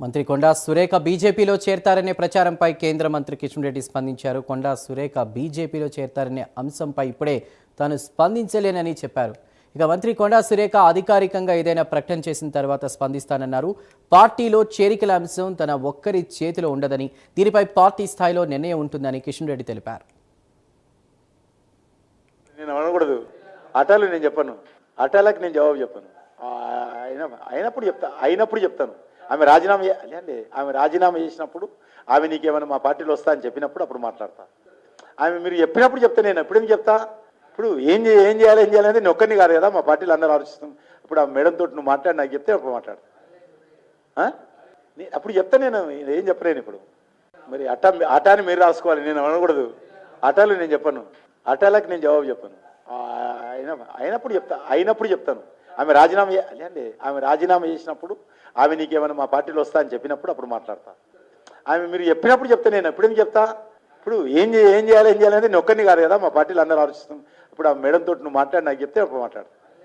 మంత్రి కొండా సురేఖ బీజేపీలో చేరతారనే ప్రచారంపై కేంద్ర మంత్రి కిషన్ రెడ్డి స్పందించారు. కొండా సురేఖ బీజేపీలో చేరతారనే అంశంపై ఇప్పుడే తాను స్పందించలేనని చెప్పారు. ఇక మంత్రి కొండా సురేఖ అధికారికంగా ఏదైనా ప్రకటన చేసిన తర్వాత స్పందిస్తానన్నారు. పార్టీలో చేరికల అంశం తన ఒక్కరి చేతిలో ఉండదని, దీనిపై పార్టీ స్థాయిలో నిర్ణయం ఉంటుందని కిషన్ రెడ్డి తెలిపారు. నేను అనకూడదు, అటాలు నేను చెప్పను, అటాలకు నేను జవాబు చెప్పను. అయినప్పుడు చెప్తాను. ఆమె రాజీనామా చేసినప్పుడు ఆమె నీకేమైనా మా పార్టీలో వస్తా అని చెప్పినప్పుడు అప్పుడు మాట్లాడతా. ఆమె మీరు చెప్పినప్పుడు చెప్తా, నేను ఎప్పుడేం చెప్తా. ఇప్పుడు ఏం చేయాలి అనేది నేను ఒక్కరిని కాదు కదా, మా పార్టీలో అందరూ ఆలోచిస్తాం. ఇప్పుడు ఆ మేడం తోటి నువ్వు మాట్లాడి నాకు చెప్తే అప్పుడు మాట్లాడతా. అప్పుడు చెప్తా, నేను ఏం చెప్పలేను. ఇప్పుడు మరి అటాని మీరు రాసుకోవాలి, నేను అనకూడదు, అటాలు నేను చెప్పను, అటాలకు నేను జవాబు చెప్పను. అయినప్పుడు చెప్తాను. ఆమె రాజీనామా చేసినప్పుడు ఆమె నీకేమైనా మా పార్టీలో వస్తా అని చెప్పినప్పుడు అప్పుడు మాట్లాడతా. ఆమె మీరు చెప్పినప్పుడు చెప్తా, నేను ఎప్పుడేం చెప్తా. ఇప్పుడు ఏం చేయాలి అనేది నేను ఒక్కరిని కాదు కదా, మా పార్టీలో అందరూ ఆలోచిస్తాం. ఇప్పుడు ఆ మేడం తోటి నువ్వు మాట్లాడి నాకు చెప్తే అప్పుడు మాట్లాడతా.